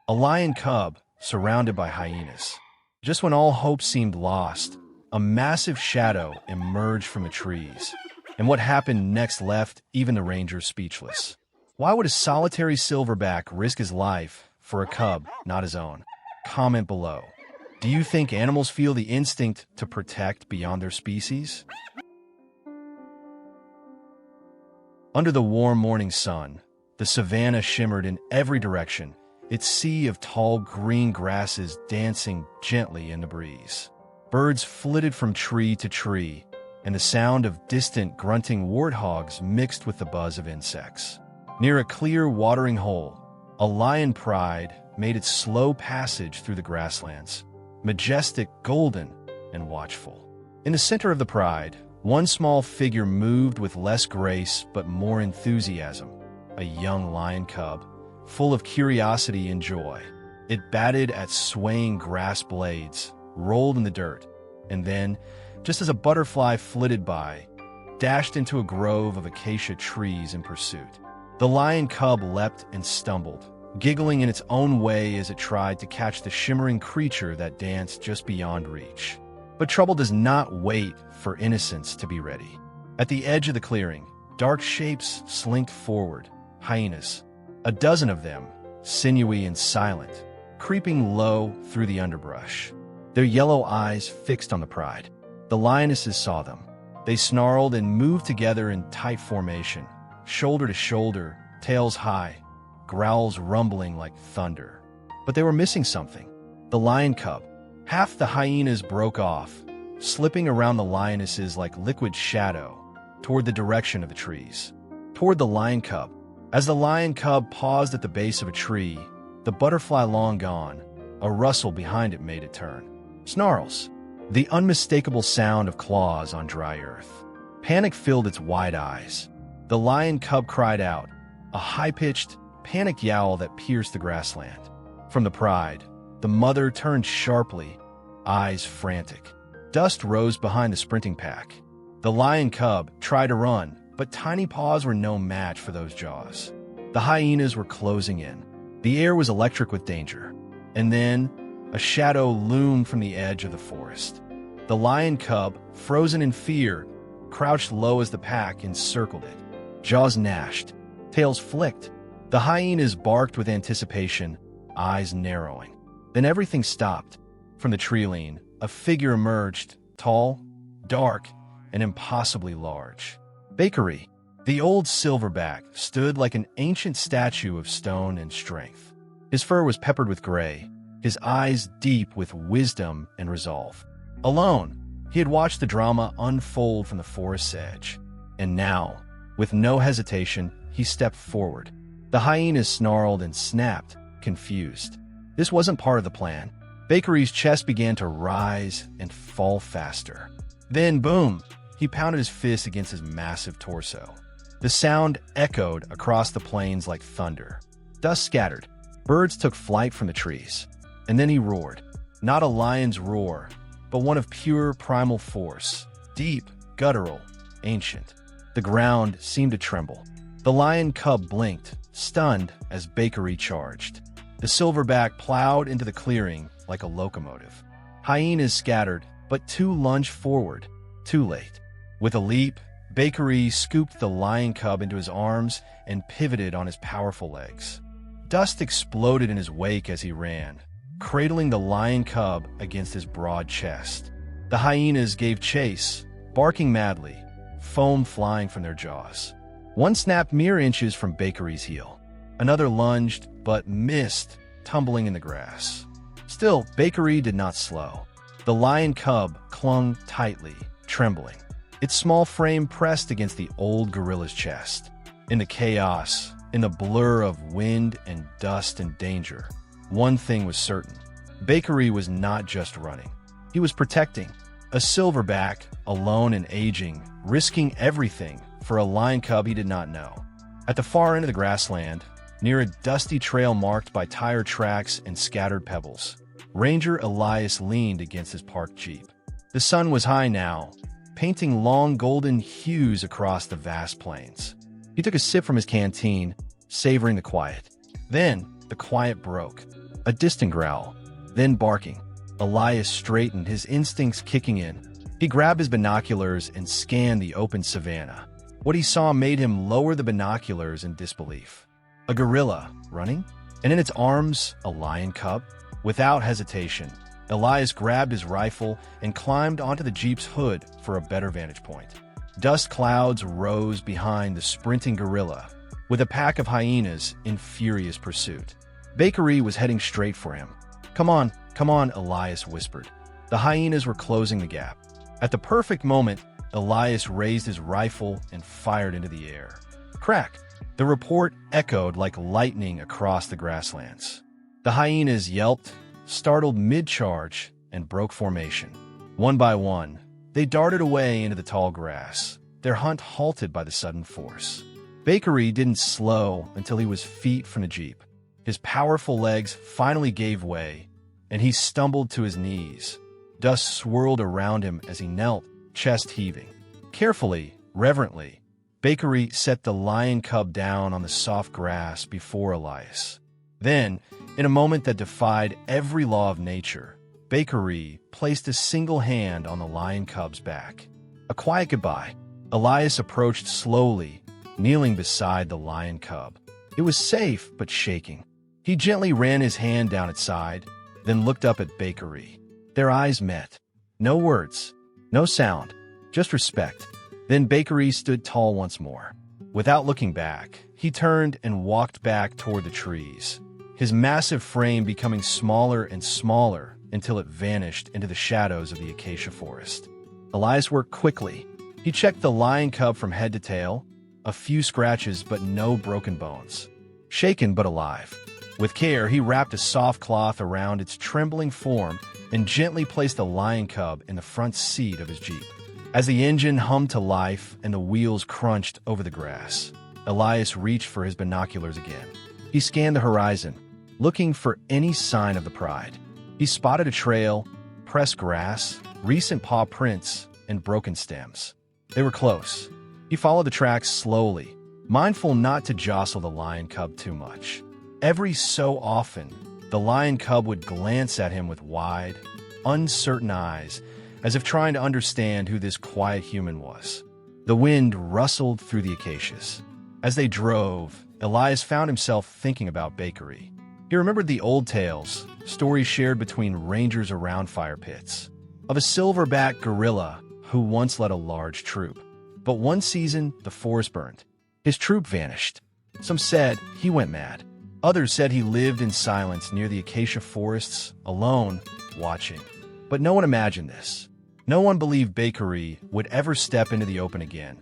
A lion cub surrounded by hyenas. Just when all hope seemed lost, a massive shadow emerged from the trees, and what happened next left even the ranger speechless. Why would a solitary silverback risk his life for a cub not his own? Comment below. Do you think animals feel the instinct to protect beyond their species? Under the warm morning sun, the savanna shimmered in every direction, its sea of tall green grasses dancing gently in the breeze. Birds flitted from tree to tree, and the sound of distant grunting warthogs mixed with the buzz of insects. Near a clear watering hole, a lion pride made its slow passage through the grasslands, majestic, golden, and watchful. In the center of the pride, one small figure moved with less grace but more enthusiasm, a young lion cub, full of curiosity and joy. It batted at swaying grass blades, rolled in the dirt, and then, just as a butterfly flitted by, dashed into a grove of acacia trees in pursuit. The lion cub leapt and stumbled, giggling in its own way as it tried to catch the shimmering creature that danced just beyond reach. But trouble does not wait for innocence to be ready. At the edge of the clearing, dark shapes slinked forward, hyenas, a dozen of them, sinewy and silent, creeping low through the underbrush, their yellow eyes fixed on the pride. The lionesses saw them. They snarled and moved together in tight formation, shoulder to shoulder, tails high, growls rumbling like thunder. But they were missing something. The lion cub. Half the hyenas broke off, slipping around the lionesses like liquid shadow, toward the direction of the trees, toward the lion cub. As the lion cub paused at the base of a tree, the butterfly long gone, a rustle behind it made it turn. Snarls, the unmistakable sound of claws on dry earth. Panic filled its wide eyes. The lion cub cried out, a high-pitched, panicked yowl that pierced the grassland. From the pride, the mother turned sharply, eyes frantic. Dust rose behind the sprinting pack. The lion cub tried to run, but tiny paws were no match for those jaws. The hyenas were closing in. The air was electric with danger. And then, a shadow loomed from the edge of the forest. The lion cub, frozen in fear, crouched low as the pack encircled it. Jaws gnashed, tails flicked. The hyenas barked with anticipation, eyes narrowing. Then everything stopped. From the tree-line, a figure emerged, tall, dark, and impossibly large. Bakery, the old silverback, stood like an ancient statue of stone and strength. His fur was peppered with gray, his eyes deep with wisdom and resolve. Alone, he had watched the drama unfold from the forest's edge. And now, with no hesitation, he stepped forward. The hyenas snarled and snapped, confused. This wasn't part of the plan. Bakery's chest began to rise and fall faster. Then, boom, he pounded his fist against his massive torso. The sound echoed across the plains like thunder. Dust scattered. Birds took flight from the trees. And then he roared. Not a lion's roar, but one of pure primal force. Deep, guttural, ancient. The ground seemed to tremble. The lion cub blinked, stunned as Bakery charged. The silverback plowed into the clearing like a locomotive. Hyenas scattered, but two lunged forward, too late. With a leap, Bakery scooped the lion cub into his arms and pivoted on his powerful legs. Dust exploded in his wake as he ran, cradling the lion cub against his broad chest. The hyenas gave chase, barking madly, foam flying from their jaws. One snapped mere inches from Bakery's heel. Another lunged, but missed, tumbling in the grass. Still, Bakery did not slow. The lion cub clung tightly, trembling. Its small frame pressed against the old gorilla's chest. In the chaos, in the blur of wind and dust and danger, one thing was certain. Bakery was not just running. He was protecting. A silverback, alone and aging, risking everything for a lion cub he did not know. At the far end of the grassland, near a dusty trail marked by tire tracks and scattered pebbles, Ranger Elias leaned against his parked jeep. The sun was high now, painting long golden hues across the vast plains. He took a sip from his canteen, savoring the quiet. Then, the quiet broke. A distant growl, then barking. Elias straightened, his instincts kicking in. He grabbed his binoculars and scanned the open savanna. What he saw made him lower the binoculars in disbelief. A gorilla, running? And in its arms, a lion cub? Without hesitation, Elias grabbed his rifle and climbed onto the Jeep's hood for a better vantage point. Dust clouds rose behind the sprinting gorilla, with a pack of hyenas in furious pursuit. Bakery was heading straight for him. Come on, Elias whispered. The hyenas were closing the gap. At the perfect moment, Elias raised his rifle and fired into the air. Crack! The report echoed like lightning across the grasslands. The hyenas yelped, startled mid-charge, and broke formation. One by one, they darted away into the tall grass, their hunt halted by the sudden force. Bakery didn't slow until he was feet from the Jeep. His powerful legs finally gave way, and he stumbled to his knees. Dust swirled around him as he knelt, chest heaving. Carefully, reverently, Bakery set the lion cub down on the soft grass before Elias. Then, in a moment that defied every law of nature, Bakery placed a single hand on the lion cub's back. A quiet goodbye. Elias approached slowly, kneeling beside the lion cub. It was safe, but shaking. He gently ran his hand down its side, then looked up at Bakery. Their eyes met. No words, no sound, just respect. Then Bakery stood tall once more. Without looking back, he turned and walked back toward the trees, his massive frame becoming smaller and smaller until it vanished into the shadows of the acacia forest. Elias worked quickly. He checked the lion cub from head to tail, a few scratches but no broken bones. Shaken but alive. With care, he wrapped a soft cloth around its trembling form and gently placed the lion cub in the front seat of his Jeep. As the engine hummed to life and the wheels crunched over the grass, Elias reached for his binoculars again. He scanned the horizon, looking for any sign of the pride. He spotted a trail, pressed grass, recent paw prints, and broken stems. They were close. He followed the tracks slowly, mindful not to jostle the lion cub too much. Every so often, the lion cub would glance at him with wide, uncertain eyes, as if trying to understand who this quiet human was. The wind rustled through the acacias. As they drove, Elias found himself thinking about Bakery. He remembered the old tales, stories shared between rangers around fire pits, of a silverback gorilla who once led a large troop. But one season, the forest burned. His troop vanished. Some said he went mad. Others said he lived in silence near the acacia forests, alone, watching. But no one imagined this. No one believed Bakery would ever step into the open again,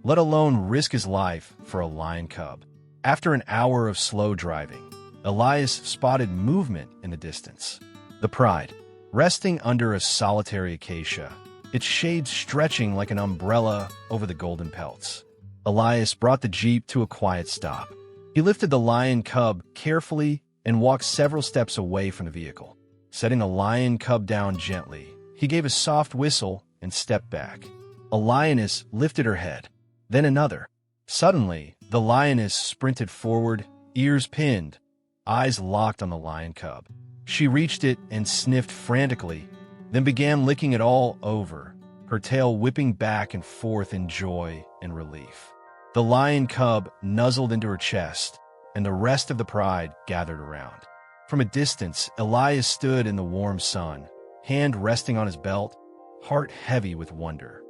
let alone risk his life for a lion cub. After an hour of slow driving, Elias spotted movement in the distance. The pride, resting under a solitary acacia, its shade stretching like an umbrella over the golden pelts. Elias brought the Jeep to a quiet stop. He lifted the lion cub carefully and walked several steps away from the vehicle. Setting the lion cub down gently, he gave a soft whistle and stepped back. A lioness lifted her head, then another. Suddenly, the lioness sprinted forward, ears pinned, eyes locked on the lion cub. She reached it and sniffed frantically, then began licking it all over, her tail whipping back and forth in joy and relief. The lion cub nuzzled into her chest, and the rest of the pride gathered around. From a distance, Elias stood in the warm sun, hand resting on his belt, heart heavy with wonder.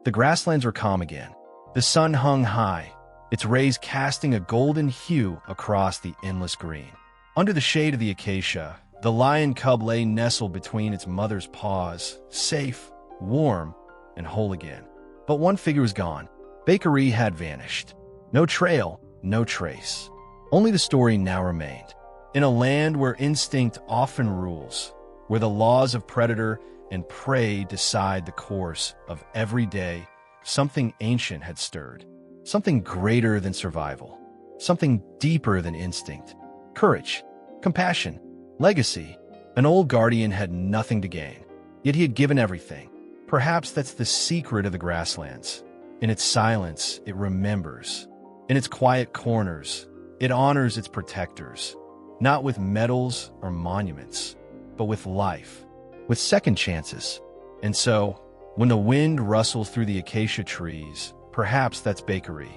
The grasslands were calm again. The sun hung high, its rays casting a golden hue across the endless green. Under the shade of the acacia, the lion cub lay nestled between its mother's paws, safe, warm, and whole again. But one figure was gone. Bakery had vanished. No trail, no trace. Only the story now remained. In a land where instinct often rules, where the laws of predator and prey decide the course of every day, something ancient had stirred. Something greater than survival. Something deeper than instinct. Courage, compassion, legacy. An old guardian had nothing to gain, yet he had given everything. Perhaps that's the secret of the grasslands. In its silence, it remembers. In its quiet corners, it honors its protectors. not with medals or monuments, but with life, with second chances. And so, when the wind rustles through the acacia trees, perhaps that's bakery,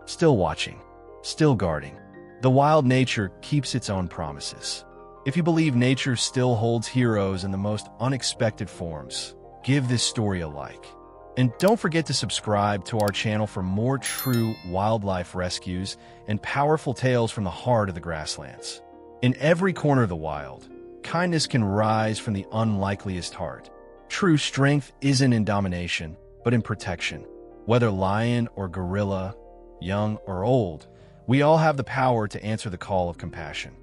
still watching, still guarding. The wild nature keeps its own promises. If you believe nature still holds heroes in the most unexpected forms, give this story a like. And don't forget to subscribe to our channel for more true wildlife rescues and powerful tales from the heart of the grasslands. In every corner of the wild, kindness can rise from the unlikeliest heart. True strength isn't in domination, but in protection. Whether lion or gorilla, young or old, we all have the power to answer the call of compassion.